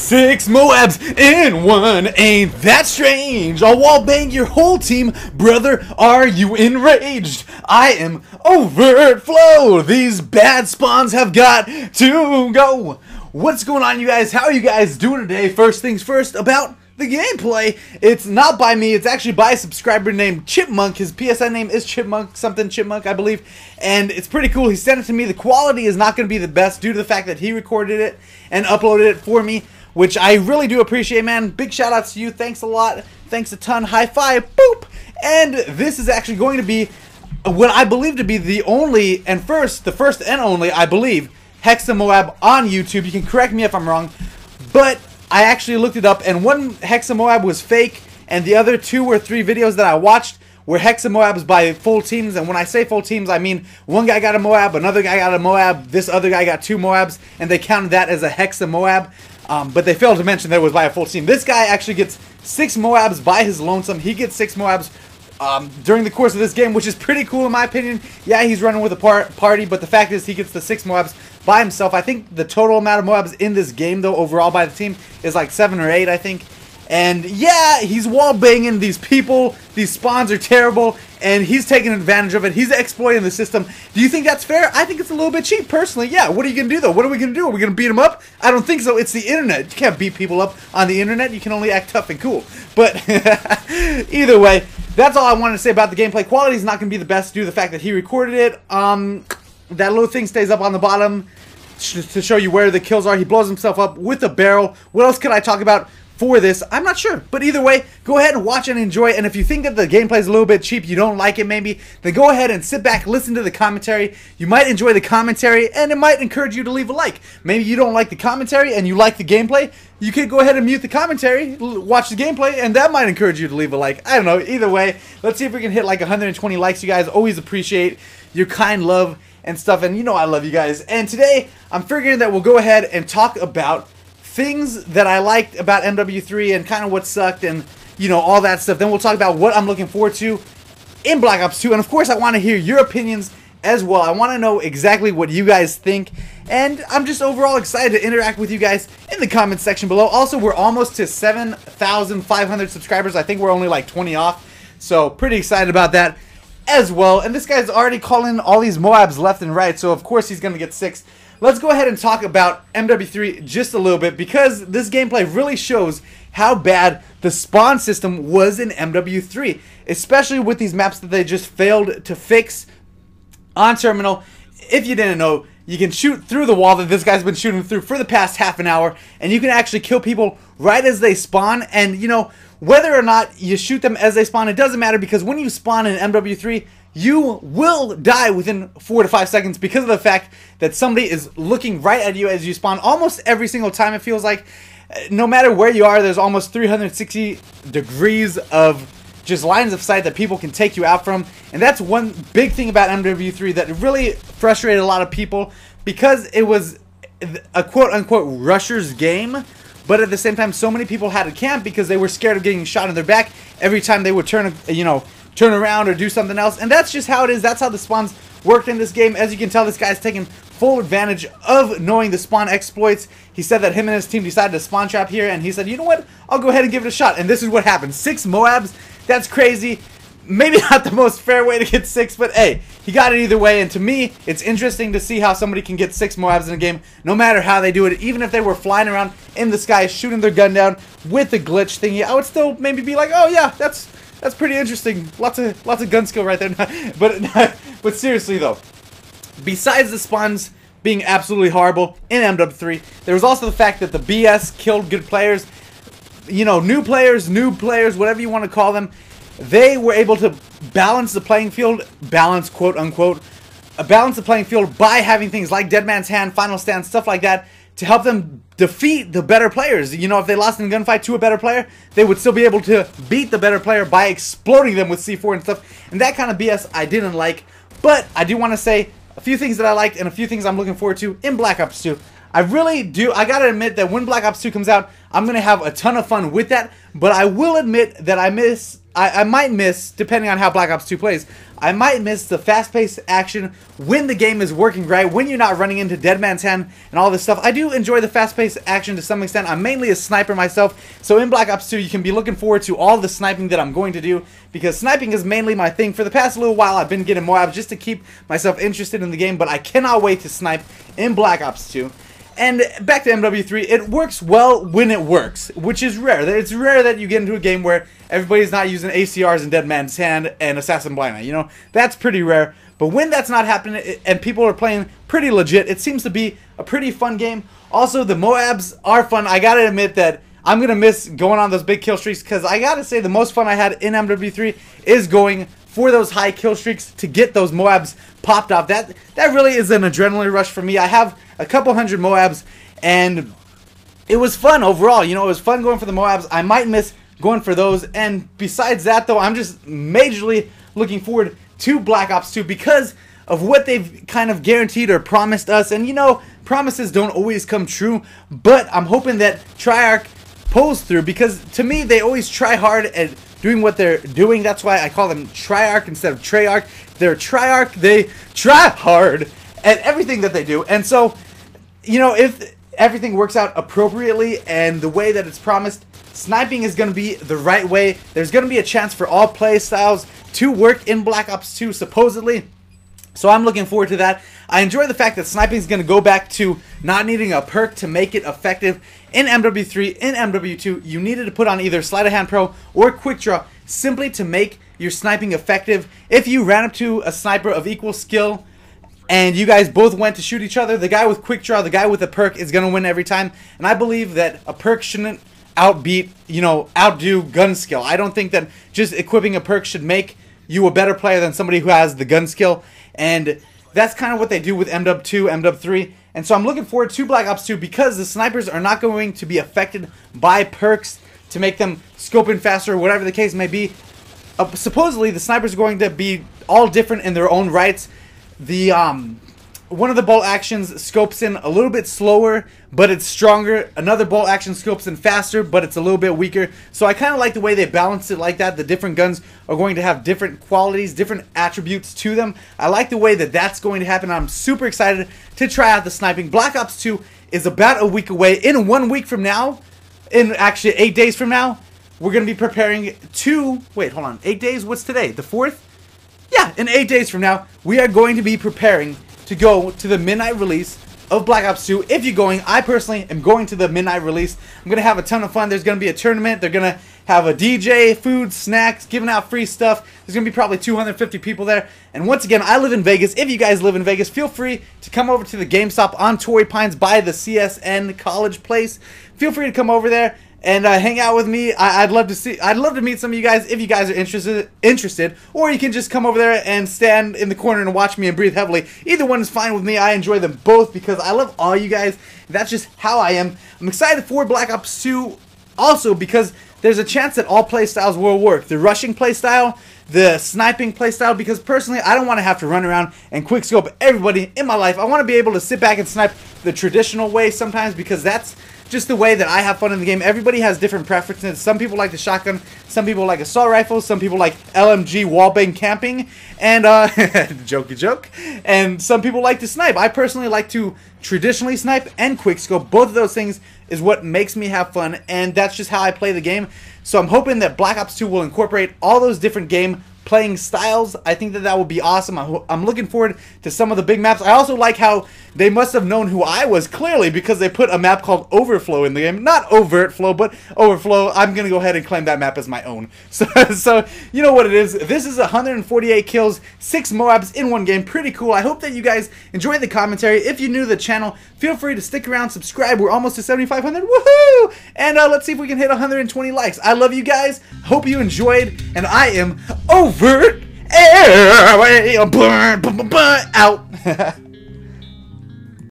6 MOABs in one, ain't that strange? I'll wallbang your whole team, brother, are you enraged? I am overflow, these bad spawns have got to go. What's going on, you guys? How are you guys doing today? First things first, about the gameplay. It's not by me, it's actually by a subscriber named Chipmunk. His PSN name is Chipmunk, something Chipmunk, I believe. And it's pretty cool. He sent it to me. The quality is not going to be the best due to the fact that he recorded it and uploaded it for me, which I really do appreciate, man. Big shout outs to you. Thanks a lot. Thanks a ton. High five. Boop. And this is actually going to be what I believe to be the only and the first and only, I believe, HEXAMOAB on YouTube. You can correct me if I'm wrong, but I actually looked it up, and one HEXAMOAB was fake, and the other 2 or 3 videos that I watched were HEXAMOABs by full teams. And when I say full teams, I mean one guy got a MOAB, another guy got a MOAB, this other guy got 2 MOABs, and they counted that as a HEXAMOAB. But they failed to mention that it was by a full team. This guy actually gets 6 MOABs by his lonesome. He gets 6 MOABs during the course of this game, which is pretty cool in my opinion. Yeah, he's running with a party, but the fact is he gets the 6 MOABs by himself. I think the total amount of MOABs in this game, though, overall by the team is like 7 or 8, I think. And yeah, he's wall banging these people. These spawns are terrible, and he's taking advantage of it. He's exploiting the system. Do you think that's fair? I think it's a little bit cheap, personally. Yeah, what are you going to do, though? What are we going to do? Are we going to beat him up? I don't think so. It's the internet. You can't beat people up on the internet. You can only act tough and cool. But either way, that's all I wanted to say about the gameplay. Quality is not going to be the best due to the fact that he recorded it. That little thing stays up on the bottom to show you where the kills are. He blows himself up with a barrel. What else could I talk about for this? I'm not sure, but either way, go ahead and watch and enjoy. And if you think that the gameplay is a little bit cheap, you don't like it maybe, then go ahead and sit back, listen to the commentary. You might enjoy the commentary, and it might encourage you to leave a like. Maybe you don't like the commentary and you like the gameplay. You could go ahead and mute the commentary, watch the gameplay, and that might encourage you to leave a like. I don't know. Either way, let's see if we can hit like 120 likes. You guys always appreciate your kind love and stuff, and you know I love you guys. And today, I'm figuring that we'll go ahead and talk about things that I liked about MW3 and kind of what sucked and, you know, all that stuff. Then we'll talk about what I'm looking forward to in Black Ops 2. And of course, I want to hear your opinions as well. I want to know exactly what you guys think. And I'm just overall excited to interact with you guys in the comments section below. Also, we're almost to 7,500 subscribers. I think we're only like 20 off. So pretty excited about that as well. And this guy's already calling all these MOABs left and right. So of course he's going to get 6. Let's go ahead and talk about MW3 just a little bit, because this gameplay really shows how bad the spawn system was in MW3, especially with these maps that they just failed to fix on Terminal. If you didn't know, you can shoot through the wall that this guy's been shooting through for the past half an hour, and you can actually kill people right as they spawn. And you know, whether or not you shoot them as they spawn, it doesn't matter, because when you spawn in MW3, you will die within 4 to 5 seconds because of the fact that somebody is looking right at you as you spawn almost every single time. It feels like no matter where you are, there's almost 360 degrees of just lines of sight that people can take you out from. And that's one big thing about MW3 that really frustrated a lot of people, because it was a quote-unquote rusher's game. But at the same time, so many people had to camp because they were scared of getting shot in their back every time they would turn around or do something else. And that's just how it is. That's how the spawns worked in this game. As you can tell, this guy's taking full advantage of knowing the spawn exploits. He said that him and his team decided to spawn trap here, and he said, you know what, I'll go ahead and give it a shot. And this is what happened. 6 MOABs. That's crazy. Maybe not the most fair way to get 6, but hey, he got it either way. And to me, it's interesting to see how somebody can get 6 MOABs in a game, no matter how they do it. Even if they were flying around in the sky, shooting their gun down with the glitch thingy, I would still maybe be like, oh yeah, that's pretty interesting. Lots of gun skill right there. But seriously though, besides the spawns being absolutely horrible in MW3, there was also the fact that the BS killed good players. You know, new players, whatever you want to call them. They were able to balance the playing field, quote unquote, balance the playing field by having things like Dead Man's Hand, Final Stand, stuff like that, to help them defeat the better players. You know, if they lost in a gunfight to a better player, they would still be able to beat the better player by exploding them with C4 and stuff. And that kind of BS I didn't like. But I do want to say a few things that I liked and a few things I'm looking forward to in Black Ops 2. I really do. I gotta admit that when Black Ops 2 comes out, I'm going to have a ton of fun with that, but I will admit that I might miss, depending on how Black Ops 2 plays, I might miss the fast-paced action when the game is working right, when you're not running into Dead Man's Hand and all this stuff. I do enjoy the fast-paced action to some extent. I'm mainly a sniper myself, so in Black Ops 2 you can be looking forward to all the sniping that I'm going to do, because sniping is mainly my thing. For the past little while I've been getting MOABs just to keep myself interested in the game, but I cannot wait to snipe in Black Ops 2. And back to MW3, it works well when it works, which is rare. It's rare that you get into a game where everybody's not using ACRs and Dead Man's Hand and Assassin Blind Eye. You know, that's pretty rare. But when that's not happening and people are playing pretty legit, it seems to be a pretty fun game. Also, the MOABs are fun. I gotta admit that I'm gonna miss going on those big kill streaks, because I gotta say the most fun I had in MW3 is going for those high kill streaks to get those MOABs popped off. That really is an adrenaline rush for me. I have a couple hundred MOABs, and it was fun overall. You know, it was fun going for the MOABs. I might miss going for those, and besides that, though, I'm just majorly looking forward to Black Ops 2 because of what they've kind of guaranteed or promised us. And, you know, promises don't always come true, but I'm hoping that Treyarch pulls through, because to me, they always try hard at doing what they're doing. That's why I call them Treyarch instead of Treyarch. They're Treyarch. They try hard at everything that they do. And so, you know, if everything works out appropriately and the way that it's promised, sniping is going to be the right way. There's going to be a chance for all play styles to work in Black Ops 2, supposedly. So I'm looking forward to that. I enjoy the fact that sniping is going to go back to not needing a perk to make it effective. In MW3, in MW2, you needed to put on either Sleight of Hand Pro or Quick Draw simply to make your sniping effective. If you ran up to a sniper of equal skill and you guys both went to shoot each other, the guy with Quick Draw, the guy with a perk is going to win every time. And I believe that a perk shouldn't outdo gun skill. I don't think that just equipping a perk should make you a better player than somebody who has the gun skill. And that's kind of what they do with MW2, MW3. And so I'm looking forward to Black Ops 2 because the snipers are not going to be affected by perks to make them scope in faster or whatever the case may be. Supposedly, the snipers are going to be all different in their own rights. The one of the bolt actions scopes in a little bit slower, but it's stronger. Another bolt action scopes in faster, but it's a little bit weaker. So I kind of like the way they balanced it like that. The different guns are going to have different qualities, different attributes to them. I like the way that that's going to happen. I'm super excited to try out the sniping. Black Ops 2 is about a week away. In 1 week from now, in actually 8 days from now, we're going to be preparing to... Wait, hold on. 8 days? What's today? The 4th? Yeah, in 8 days from now, we are going to be preparing to go to the midnight release of Black Ops 2. If you're going, I personally am going to the midnight release. I'm going to have a ton of fun. There's going to be a tournament. They're going to have a DJ, food, snacks, giving out free stuff. There's going to be probably 250 people there. And once again, I live in Vegas. If you guys live in Vegas, feel free to come over to the GameStop on Torrey Pines by the CSN College Place. Feel free to come over there and hang out with me. I'd love to meet some of you guys if you guys are interested, or you can just come over there and stand in the corner and watch me and breathe heavily. Either one is fine with me. I enjoy them both because I love all you guys. That's just how I am. I'm excited for Black Ops 2 also because there's a chance that all play styles will work. The rushing play style, the sniping play style, because personally I don't want to have to run around and quick scope everybody in my life. I want to be able to sit back and snipe the traditional way sometimes because that's just the way that I have fun in the game. Everybody has different preferences. Some people like the shotgun, some people like assault rifles, some people like LMG wallbang camping, and jokey joke. And some people like to snipe. I personally like to traditionally snipe and quickscope. Both of those things is what makes me have fun, and that's just how I play the game. So I'm hoping that Black Ops 2 will incorporate all those different game playing styles. I think that that would be awesome. I'm looking forward to some of the big maps. I also like how they must have known who I was clearly because they put a map called Overflow in the game. Not Overt Flow, but Overflow. I'm going to go ahead and claim that map as my own. So you know what it is. This is 148 kills, 6 MOABs in one game. Pretty cool. I hope that you guys enjoy the commentary. If you're new to the channel, feel free to stick around, subscribe. We're almost to 7,500. Woohoo! And let's see if we can hit 120 likes. I love you guys. Hope you enjoyed. And I am Overt out.